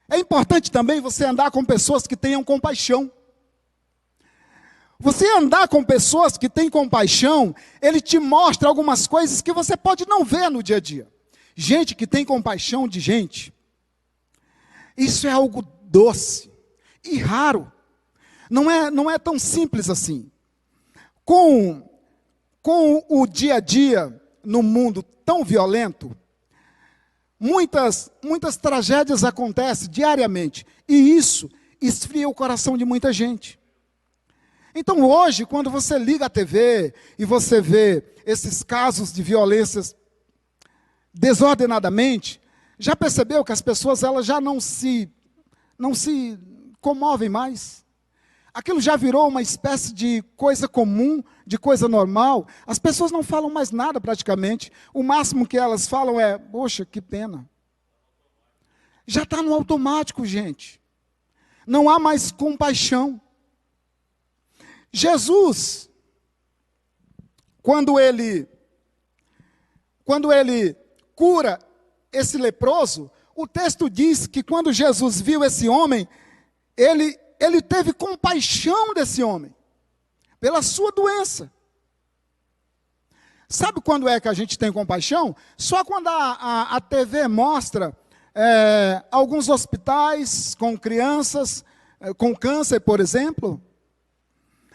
É importante também você andar com pessoas que tenham compaixão. Você andar com pessoas que têm compaixão, ele te mostra algumas coisas que você pode não ver no dia a dia. Gente que tem compaixão de gente, isso é algo doce e raro. Não é tão simples assim. Com o dia a dia no mundo tão violento, muitas tragédias acontecem diariamente. E isso esfria o coração de muita gente. Então hoje, quando você liga a TV e você vê esses casos de violências desordenadamente, já percebeu que as pessoas elas já não se comovem mais? Aquilo já virou uma espécie de coisa comum, de coisa normal. As pessoas não falam mais nada praticamente. O máximo que elas falam é, poxa, que pena. Já está no automático, gente. Não há mais compaixão. Jesus, quando ele cura esse leproso, o texto diz que quando Jesus viu esse homem, ele teve compaixão desse homem, pela sua doença. Sabe quando é que a gente tem compaixão? Só quando a TV mostra alguns hospitais com crianças com câncer, por exemplo.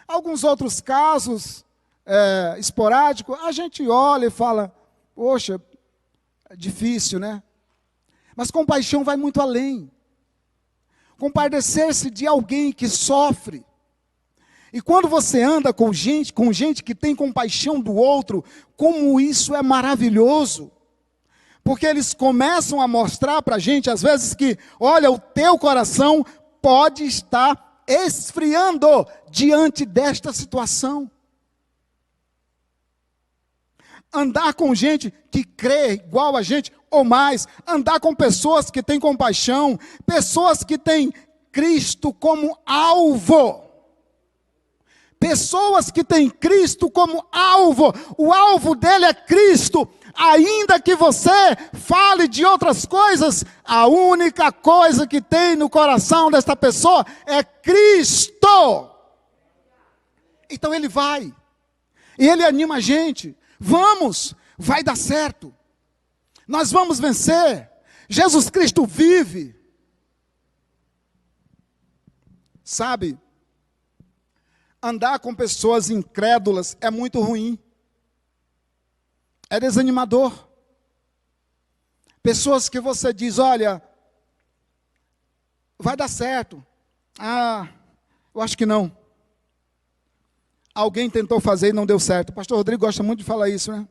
Alguns outros casos esporádicos, a gente olha e fala, poxa, é difícil, né? Mas compaixão vai muito além. Compadecer-se de alguém que sofre. E quando você anda com gente que tem compaixão do outro, como isso é maravilhoso. Porque eles começam a mostrar para a gente, às vezes, que, olha, o teu coração pode estar esfriando diante desta situação. Andar com gente que crê igual a gente, ou mais. Andar com pessoas que têm compaixão. Pessoas que têm Cristo como alvo. Pessoas que têm Cristo como alvo. O alvo dele é Cristo. Ainda que você fale de outras coisas, a única coisa que tem no coração desta pessoa é Cristo. Então ele vai. E ele anima a gente. Vamos, vai dar certo. Nós vamos vencer. Jesus Cristo vive. Sabe, andar com pessoas incrédulas é muito ruim. É desanimador. Pessoas que você diz, olha, vai dar certo. Ah, eu acho que não. Alguém tentou fazer e não deu certo. O pastor Rodrigo gosta muito de falar isso, né?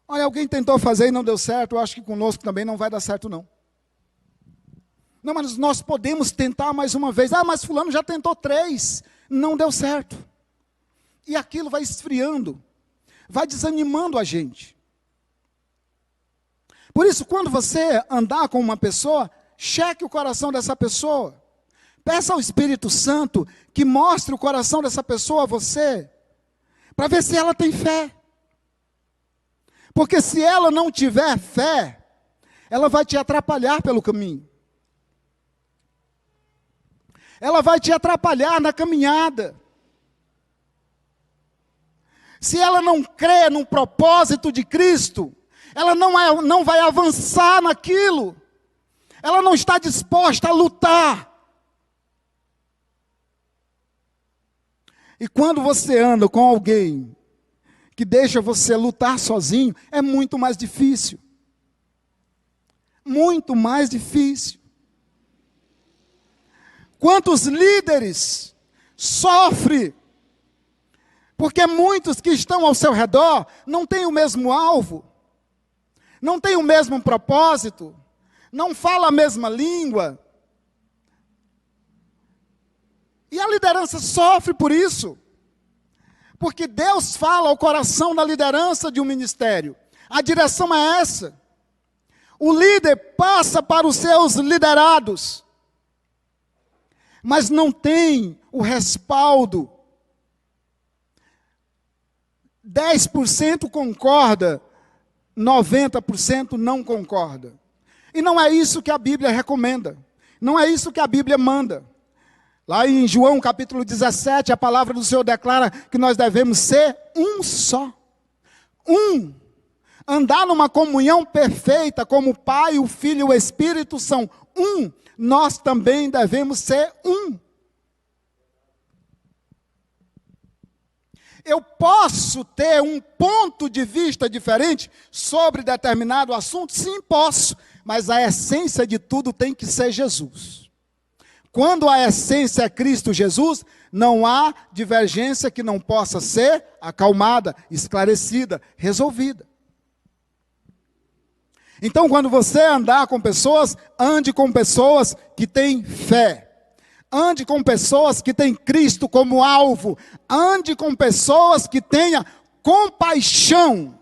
Olha, alguém tentou fazer e não deu certo, eu acho que conosco também não vai dar certo, não. Não, mas nós podemos tentar mais uma vez. Ah, mas fulano já tentou 3, não deu certo. E aquilo vai esfriando, vai desanimando a gente. Por isso, quando você andar com uma pessoa, cheque o coração dessa pessoa. Peça ao Espírito Santo que mostre o coração dessa pessoa a você, para ver se ela tem fé. Porque se ela não tiver fé, ela vai te atrapalhar pelo caminho. Ela vai te atrapalhar na caminhada. Se ela não crê no propósito de Cristo, ela não vai avançar naquilo. Ela não está disposta a lutar. E quando você anda com alguém que deixa você lutar sozinho, é muito mais difícil. Muito mais difícil. Quantos líderes sofrem, porque muitos que estão ao seu redor não têm o mesmo alvo, não têm o mesmo propósito, não falam a mesma língua. E a liderança sofre por isso. Porque Deus fala ao coração da liderança de um ministério. A direção é essa. O líder passa para os seus liderados, mas não tem o respaldo. 10% concorda, 90% não concorda. E não é isso que a Bíblia recomenda. Não é isso que a Bíblia manda. Lá em João capítulo 17, a palavra do Senhor declara que nós devemos ser um só. Um. Andar numa comunhão perfeita, como o Pai, o Filho e o Espírito são um. Nós também devemos ser um. Eu posso ter um ponto de vista diferente sobre determinado assunto? Sim, posso. Mas a essência de tudo tem que ser Jesus. Quando a essência é Cristo Jesus, não há divergência que não possa ser acalmada, esclarecida, resolvida. Então, quando você andar com pessoas, ande com pessoas que têm fé. Ande com pessoas que têm Cristo como alvo. Ande com pessoas que tenham compaixão.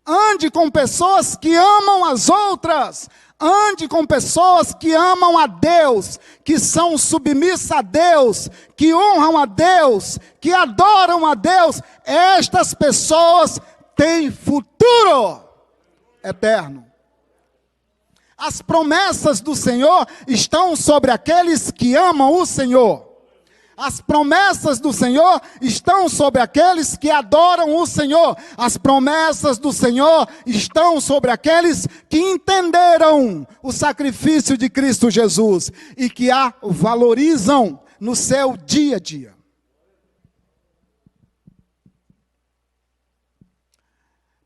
Ande com pessoas que amam as outras. Ande com pessoas que amam a Deus, que são submissas a Deus, que honram a Deus, que adoram a Deus. Estas pessoas têm futuro eterno. As promessas do Senhor estão sobre aqueles que amam o Senhor. As promessas do Senhor estão sobre aqueles que adoram o Senhor. As promessas do Senhor estão sobre aqueles que entenderam o sacrifício de Cristo Jesus e que a valorizam no seu dia a dia.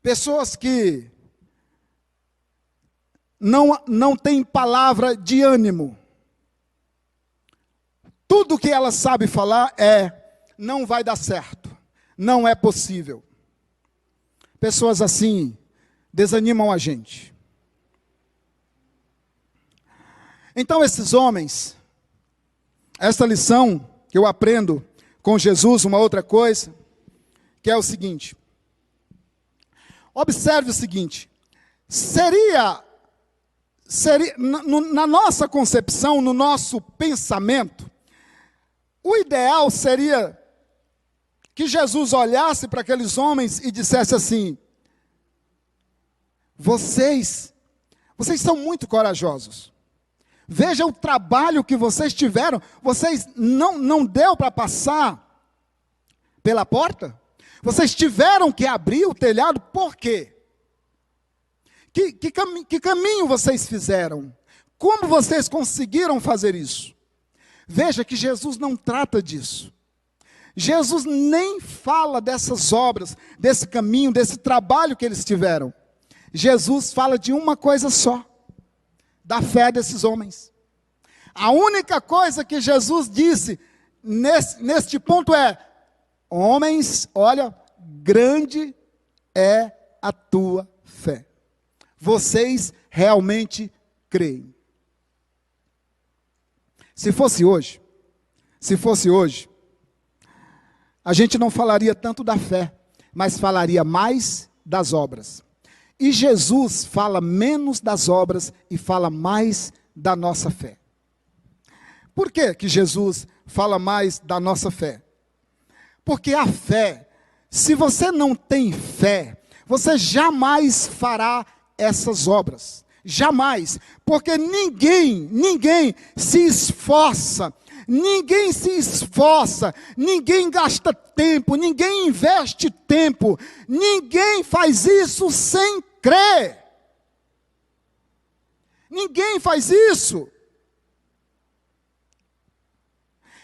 Pessoas que não têm palavra de ânimo. Tudo que ela sabe falar é: não vai dar certo, não é possível. Pessoas assim desanimam a gente. Então esses homens, esta lição que eu aprendo com Jesus, uma outra coisa, que é o seguinte: observe o seguinte, na nossa concepção, no nosso pensamento, o ideal seria que Jesus olhasse para aqueles homens e dissesse assim: vocês são muito corajosos. Veja o trabalho que vocês tiveram. Vocês não deu para passar pela porta? Vocês tiveram que abrir o telhado, por quê? Que caminho vocês fizeram? Como vocês conseguiram fazer isso? Veja que Jesus não trata disso. Jesus nem fala dessas obras, desse caminho, desse trabalho que eles tiveram. Jesus fala de uma coisa só: da fé desses homens. A única coisa que Jesus disse neste ponto é: homens, olha, grande é a tua fé. Vocês realmente creem. Se fosse hoje, a gente não falaria tanto da fé, mas falaria mais das obras. E Jesus fala menos das obras e fala mais da nossa fé. Por que que Jesus fala mais da nossa fé? Porque a fé, se você não tem fé, você jamais fará essas obras. Jamais. Porque ninguém se esforça, ninguém gasta tempo, ninguém investe tempo, ninguém faz isso sem crer. Ninguém faz isso.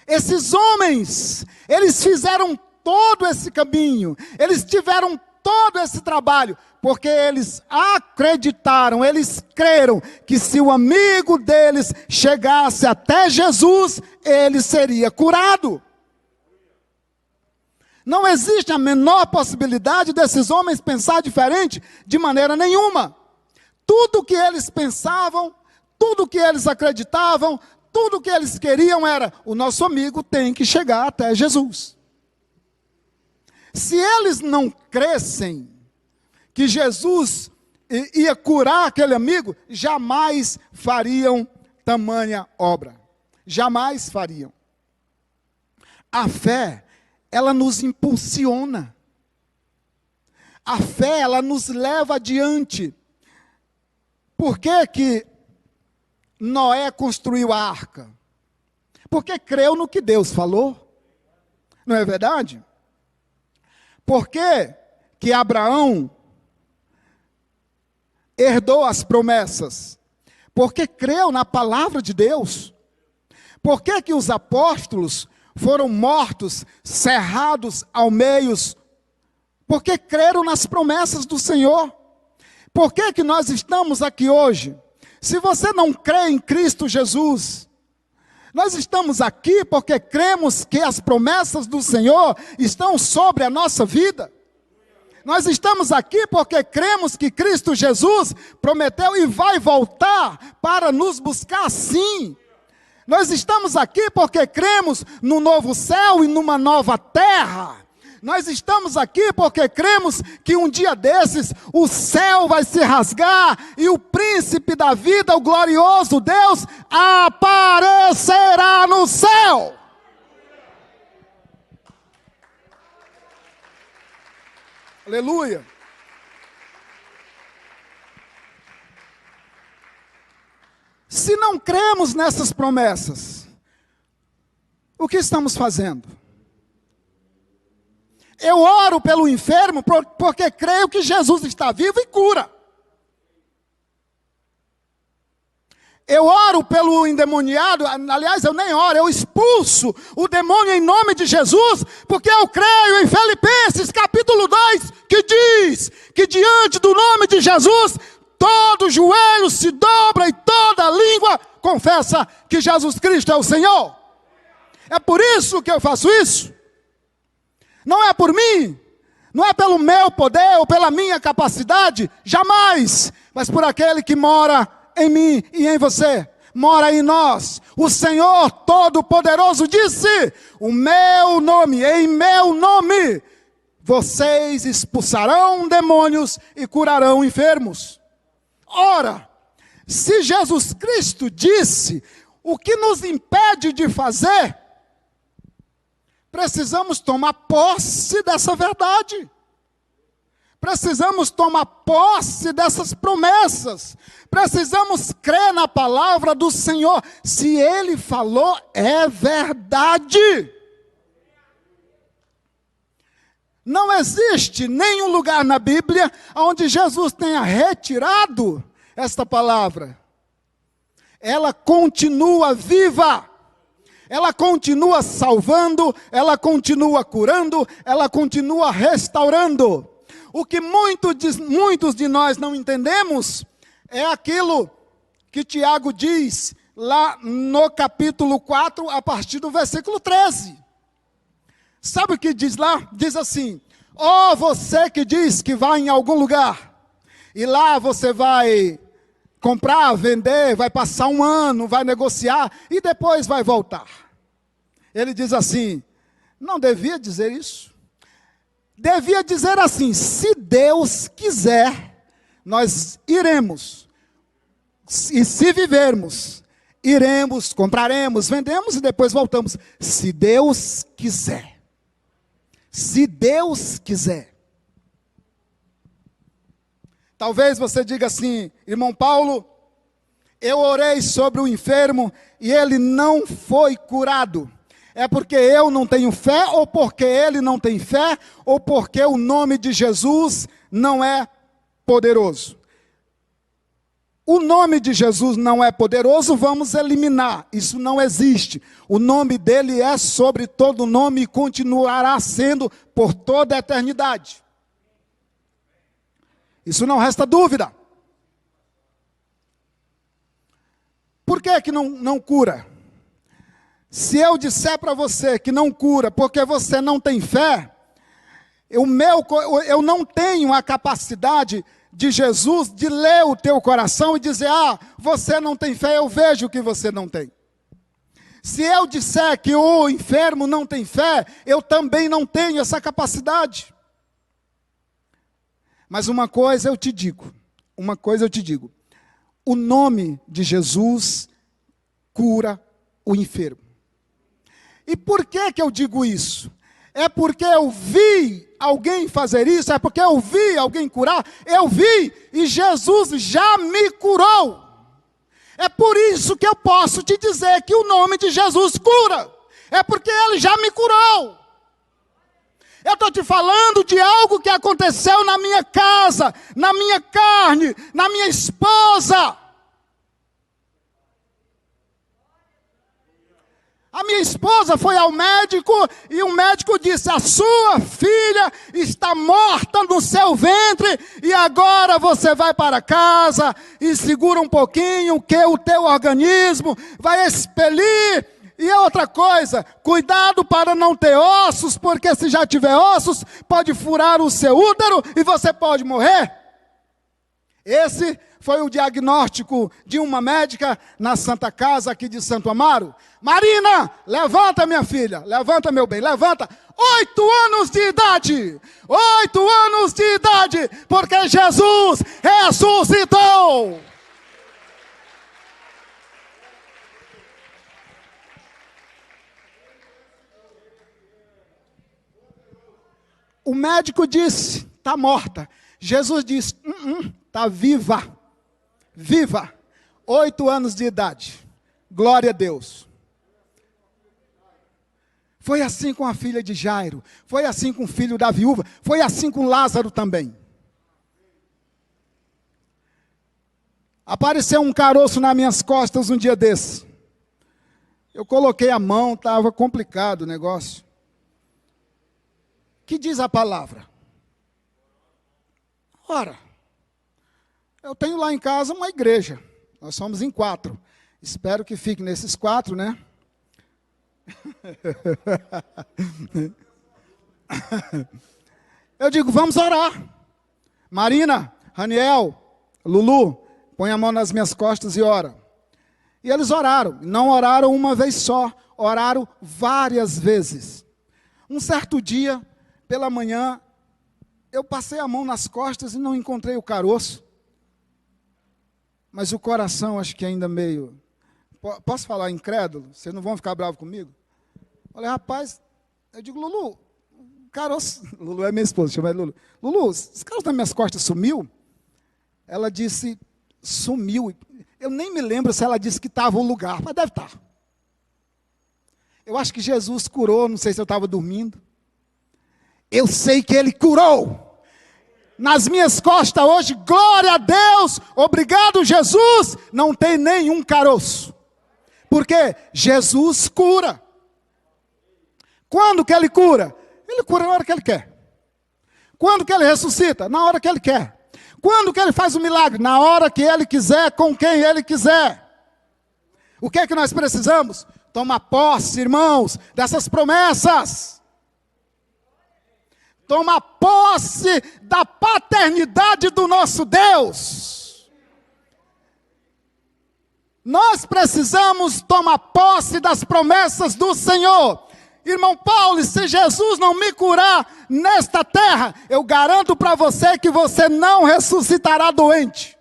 Esses homens, eles fizeram todo esse caminho, eles tiveram todo esse trabalho, porque eles acreditaram, eles creram que se o amigo deles chegasse até Jesus, ele seria curado. Não existe a menor possibilidade desses homens pensar diferente de maneira nenhuma. Tudo que eles pensavam, tudo que eles acreditavam, tudo que eles queriam era: o nosso amigo tem que chegar até Jesus. Se eles não crescem que Jesus ia curar aquele amigo, jamais fariam tamanha obra. Jamais fariam. A fé, ela nos impulsiona. A fé, ela nos leva adiante. Por que que Noé construiu a arca? Porque creu no que Deus falou. Não é verdade? Por que que Abraão herdou as promessas? Porque creu na palavra de Deus. Por que que os apóstolos foram mortos, cerrados ao meio? Porque creram nas promessas do Senhor. Por que que nós estamos aqui hoje? Se você não crê em Cristo Jesus, nós estamos aqui porque cremos que as promessas do Senhor estão sobre a nossa vida. Nós estamos aqui porque cremos que Cristo Jesus prometeu e vai voltar para nos buscar, sim. Nós estamos aqui porque cremos no novo céu e numa nova terra. Nós estamos aqui porque cremos que um dia desses o céu vai se rasgar e o príncipe da vida, o glorioso Deus, aparecerá no céu. Aleluia. Se não cremos nessas promessas, o que estamos fazendo? Eu oro pelo enfermo porque creio que Jesus está vivo e cura. Eu oro pelo endemoniado, aliás, eu nem oro, eu expulso o demônio em nome de Jesus, porque eu creio em Filipenses capítulo 2, que diz que diante do nome de Jesus, todo joelho se dobra e toda língua confessa que Jesus Cristo é o Senhor. É por isso que eu faço isso. Não é por mim, não é pelo meu poder ou pela minha capacidade, jamais, mas por aquele que mora em mim e em você, mora em nós. O Senhor Todo-Poderoso disse: o meu nome, em meu nome, vocês expulsarão demônios e curarão enfermos. Ora, se Jesus Cristo disse, o que nos impede de fazer? Precisamos tomar posse dessa verdade. Precisamos tomar posse dessas promessas. Precisamos crer na palavra do Senhor. Se Ele falou, é verdade. Não existe nenhum lugar na Bíblia onde Jesus tenha retirado esta palavra. Ela continua viva. Ela continua salvando, ela continua curando, ela continua restaurando. O que muitos de nós não entendemos é aquilo que Tiago diz lá no capítulo 4, a partir do versículo 13. Sabe o que diz lá? Diz assim: ó, você que diz que vai em algum lugar, e lá você vai comprar, vender, vai passar um ano, vai negociar, e depois vai voltar. Ele diz assim, não devia dizer isso. Devia dizer assim: se Deus quiser, nós iremos. E se vivermos, iremos, compraremos, vendemos e depois voltamos. Se Deus quiser. Se Deus quiser. Talvez você diga assim: irmão Paulo, eu orei sobre o enfermo e ele não foi curado. É porque eu não tenho fé, ou porque ele não tem fé, ou porque o nome de Jesus não é poderoso. O nome de Jesus não é poderoso, vamos eliminar. Isso não existe. O nome dele é sobre todo nome e continuará sendo por toda a eternidade. Isso não resta dúvida. Por que não cura? Se eu disser para você que não cura porque você não tem fé, eu não tenho a capacidade de Jesus de ler o teu coração e dizer: ah, você não tem fé, eu vejo que você não tem. Se eu disser que o enfermo não tem fé, eu também não tenho essa capacidade. Mas uma coisa eu te digo, o nome de Jesus cura o enfermo. E por que eu digo isso? É porque eu vi alguém fazer isso, é porque eu vi alguém curar, eu vi e Jesus já me curou. É por isso que eu posso te dizer que o nome de Jesus cura, é porque Ele já me curou. Eu estou te falando de algo que aconteceu na minha casa, na minha carne, na minha esposa. A minha esposa foi ao médico e o médico disse: a sua filha está morta no seu ventre e agora você vai para casa e segura um pouquinho que o teu organismo vai expelir. E outra coisa, cuidado para não ter ossos, porque se já tiver ossos, pode furar o seu útero e você pode morrer. Esse foi o diagnóstico de uma médica na Santa Casa aqui de Santo Amaro. Marina, levanta minha filha, levanta meu bem, levanta. 8 anos de idade, 8 anos de idade, porque Jesus ressuscitou. O médico disse, está morta. Jesus disse, está viva. Viva. 8 anos de idade. Glória a Deus. Foi assim com a filha de Jairo. Foi assim com o filho da viúva. Foi assim com Lázaro também. Apareceu um caroço nas minhas costas um dia desse. Eu coloquei a mão, estava complicado o negócio. Que diz a palavra? Ora, eu tenho lá em casa uma igreja. Nós somos em 4. Espero que fique nesses 4, né? Eu digo, vamos orar. Marina, Raniel, Lulu, põe a mão nas minhas costas e ora. E eles oraram. Não oraram uma vez só, oraram várias vezes. Um certo dia, pela manhã, eu passei a mão nas costas e não encontrei o caroço. Mas o coração, acho que ainda meio... Posso falar incrédulo? Vocês não vão ficar bravos comigo? Olha, rapaz, eu digo, Lulu, caroço... Lulu é minha esposa, chama ela Lulu. Lulu, esse caroço das minhas costas sumiu? Ela disse, sumiu. Eu nem me lembro se ela disse que estava um lugar, mas deve estar. Eu acho que Jesus curou, não sei se eu estava dormindo. Eu sei que Ele curou. Nas minhas costas hoje, glória a Deus, obrigado Jesus, não tem nenhum caroço. Porque Jesus cura. Quando que Ele cura? Ele cura na hora que Ele quer. Quando que Ele ressuscita? Na hora que Ele quer. Quando que Ele faz o milagre? Na hora que Ele quiser, com quem Ele quiser. O que é que nós precisamos? Tomar posse, irmãos, dessas promessas. Tomar posse da paternidade do nosso Deus. Nós precisamos tomar posse das promessas do Senhor. Irmão Paulo, se Jesus não me curar nesta terra, eu garanto para você que você não ressuscitará doente.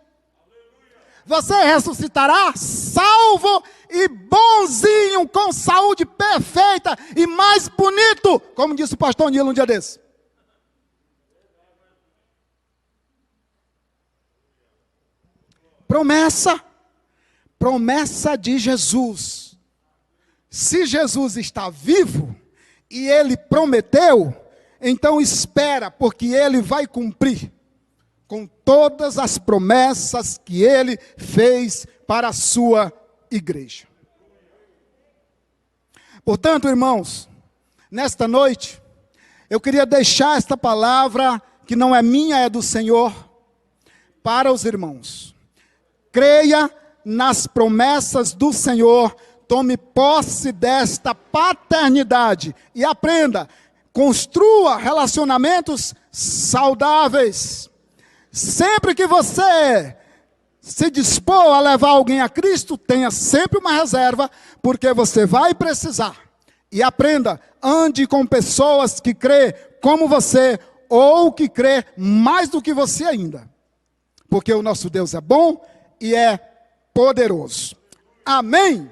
Você ressuscitará salvo e bonzinho, com saúde perfeita e mais bonito, como disse o pastor Nilo um dia desse. Promessa de Jesus. Se Jesus está vivo e Ele prometeu, então espera, porque Ele vai cumprir com todas as promessas que Ele fez para a sua igreja. Portanto, irmãos, nesta noite, eu queria deixar esta palavra, que não é minha, é do Senhor, para os irmãos. Creia nas promessas do Senhor, tome posse desta paternidade e aprenda, construa relacionamentos saudáveis. Sempre que você se dispor a levar alguém a Cristo, tenha sempre uma reserva, porque você vai precisar. E aprenda, ande com pessoas que crê como você, ou que crê mais do que você ainda. Porque o nosso Deus é bom e é poderoso. Amém?